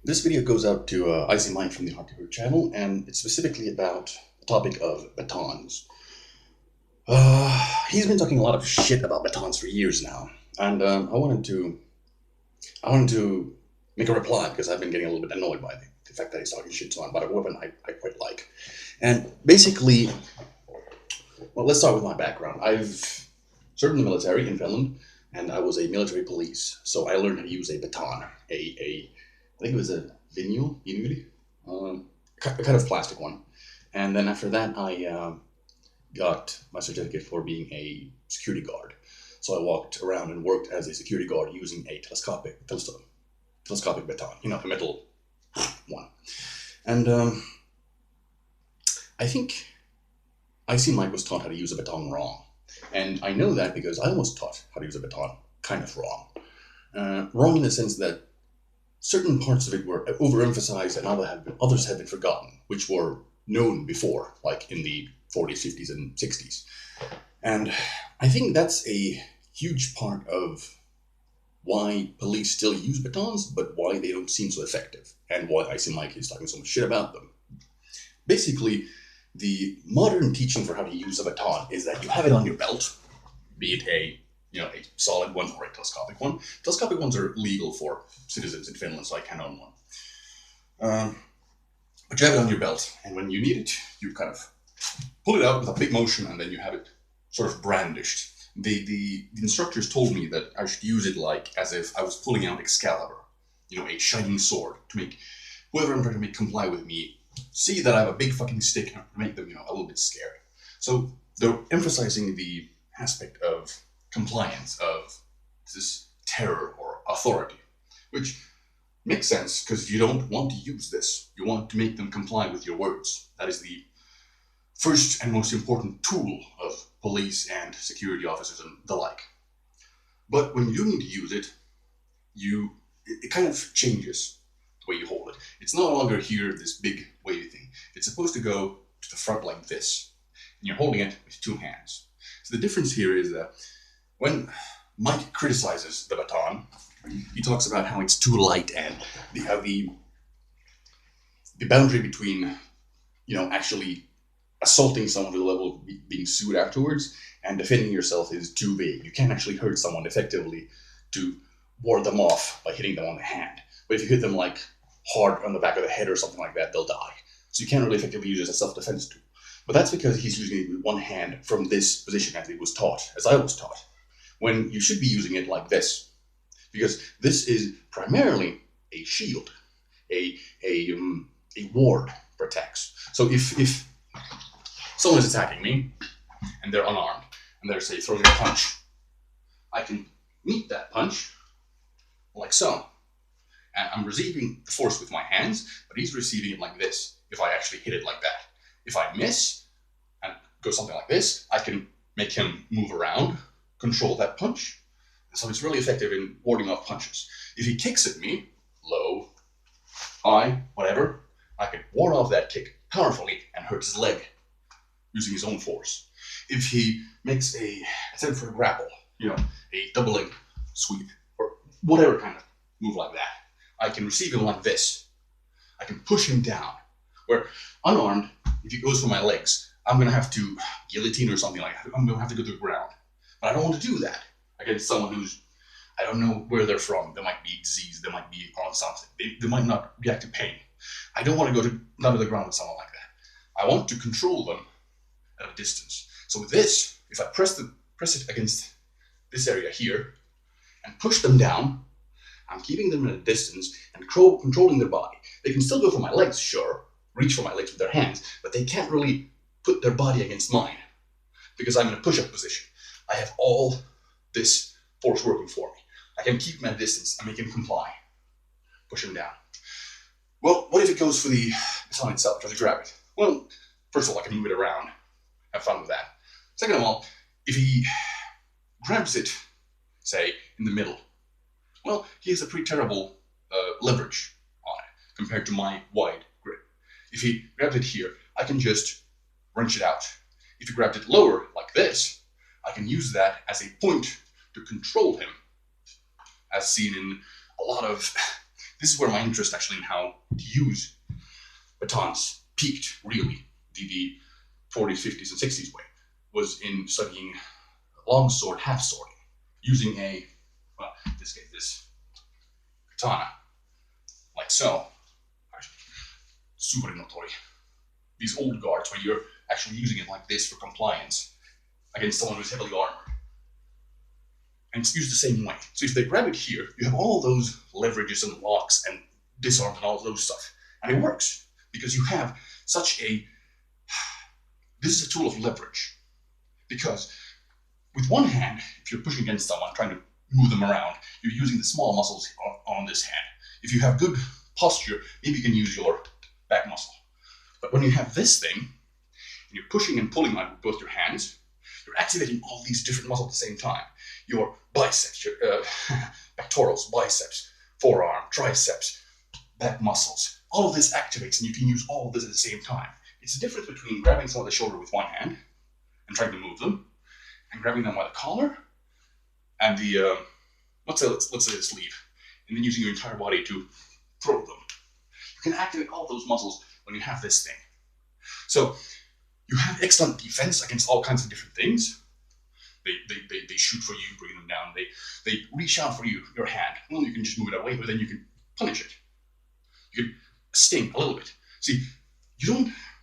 This video goes out to Icy Mike from the Hard to Hurt channel, and it's specifically about the topic of batons. He's been talking a lot of shit about batons for years now, and I wanted to make a reply because I've been getting a little bit annoyed by the fact that he's talking shit about a weapon I quite like. And basically, well, let's start with my background. I've served in the military in Finland, and I was a military police, so I learned how to use a baton, I think it was a vinyl, a kind of plastic one. And then after that, I got my certificate for being a security guard. So I walked around and worked as a security guard using a telescopic baton, a metal one. And I think Icy Mike was taught how to use a baton wrong. And I know that because I was taught how to use a baton kind of wrong. Wrong in the sense that certain parts of it were overemphasized and others have been forgotten, which were known before, like in the 40s, 50s, and 60s. And I think that's a huge part of why police still use batons, but why they don't seem so effective, and why Icy Mike is talking so much shit about them. Basically, the modern teaching for how to use a baton is that you have it on your belt, be it a solid one or a telescopic one. Telescopic ones are legal for citizens in Finland, so I can own one. But you have it on your belt, and when you need it, you kind of pull it out with a big motion, and then you have it sort of brandished. The instructors told me that I should use it like as if I was pulling out Excalibur, a shining sword, to make whoever I'm trying to make comply with me see that I have a big fucking stick and make them, a little bit scared. So they're emphasizing the aspect of compliance, of this terror or authority, which makes sense because you don't want to use this. You want to make them comply with your words. That is the first and most important tool of police and security officers and the like. But when you do need to use it, it kind of changes the way you hold it. It's no longer here, this big wavy thing. It's supposed to go to the front like this, and you're holding it with two hands. So the difference here is that when Mike criticizes the baton, he talks about how it's too light and how the boundary between, actually assaulting someone to the level of being sued afterwards and defending yourself is too vague. You can't actually hurt someone effectively to ward them off by hitting them on the hand. But if you hit them like hard on the back of the head or something like that, they'll die. So you can't really effectively use it as a self-defense tool. But that's because he's using it with one hand from this position as I was taught, when you should be using it like this. Because this is primarily a shield, a ward protects. So if someone is attacking me and they're unarmed and they're, say, throwing a punch, I can meet that punch like so. And I'm receiving the force with my hands, but he's receiving it like this if I actually hit it like that. If I miss and go something like this, I can make him move around, control that punch. So it's really effective in warding off punches. If he kicks at me, low, high, whatever, I can ward off that kick powerfully and hurt his leg using his own force. If he makes a attempt for a grapple, a double leg sweep, or whatever kind of move like that, I can receive him like this. I can push him down. Where unarmed, if he goes for my legs, I'm going to have to guillotine or something like that. I'm going to have to go to the ground. But I don't want to do that against someone who's, I don't know where they're from. They might be diseased. They might be on something. They might not react to pain. I don't want to go down to the ground with someone like that. I want to control them at a distance. So with this, if I press it against this area here and push them down, I'm keeping them at a distance and controlling their body. They can still go for my legs, sure, reach for my legs with their hands, but they can't really put their body against mine because I'm in a push-up position. I have all this force working for me. I can keep him at a distance and make him comply. Push him down. Well, what if it goes for the baton itself? Try to grab it. Well, first of all, I can move it around. Have fun with that. Second of all, if he grabs it, say, in the middle, well, he has a pretty terrible leverage on it compared to my wide grip. If he grabs it here, I can just wrench it out. If he grabbed it lower, like this, I can use that as a point to control him, as seen in a lot of This is where my interest actually in how to use batons peaked, really, the 40s, 50s, and 60s way, was in studying longsword half swording, using a, well, in this case, this katana, like so. Super notori. These old guards where you're actually using it like this for compliance against someone who's heavily armored. And it's used the same way. So if they grab it here, you have all those leverages and locks and disarms and all those stuff. And it works because you have such a, this is a tool of leverage. Because with one hand, if you're pushing against someone, trying to move them around, you're using the small muscles on this hand. If you have good posture, maybe you can use your back muscle. But when you have this thing, and you're pushing and pulling on both your hands, you're activating all these different muscles at the same time. Your biceps, your pectorals, biceps, forearm, triceps, back muscles. All of this activates, and you can use all of this at the same time. It's the difference between grabbing someone on the shoulder with one hand and trying to move them, and grabbing them by the collar and the, let's say the sleeve, and then using your entire body to throw them. You can activate all those muscles when you have this thing. So you have excellent defense against all kinds of different things. They shoot for you, bring them down. They reach out for you, your hand. Well, you can just move it away, but then you can punish it. You can sting a little bit. See,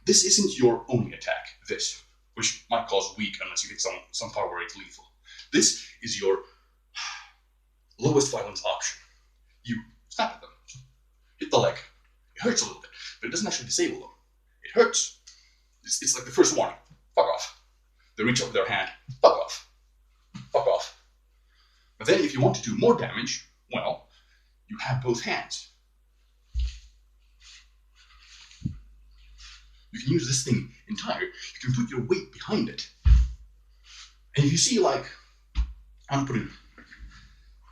this isn't your only attack, this, which might cause weak unless you hit some power where it's lethal. This is your lowest violence option. You snap at them, hit the leg. It hurts a little bit, but it doesn't actually disable them. It hurts. It's like the first warning. Fuck off. They reach up with their hand. Fuck off. Fuck off. But then if you want to do more damage, well, you have both hands. You can use this thing entire. You can put your weight behind it. And if you see, like, I'm putting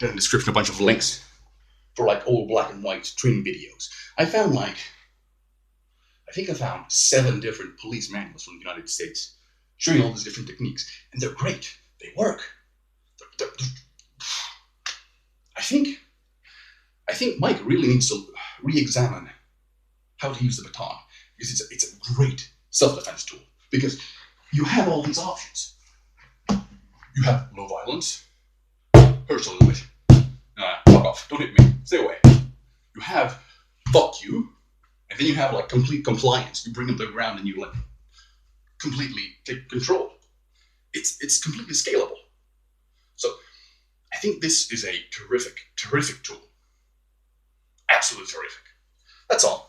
in the description a bunch of links for like old black and white training videos. I think I found 7 different police manuals from the United States showing all these different techniques, and they're great. They work. I think Mike really needs to re-examine how to use the baton, because it's a great self-defense tool, because you have all these options. You have low violence, hurts a little bit, fuck off, don't hit me, stay away. You have fuck you, and then you have like complete compliance. You bring them to the ground and you like completely take control. It's completely scalable. So I think this is a terrific tool. Absolutely terrific. That's all.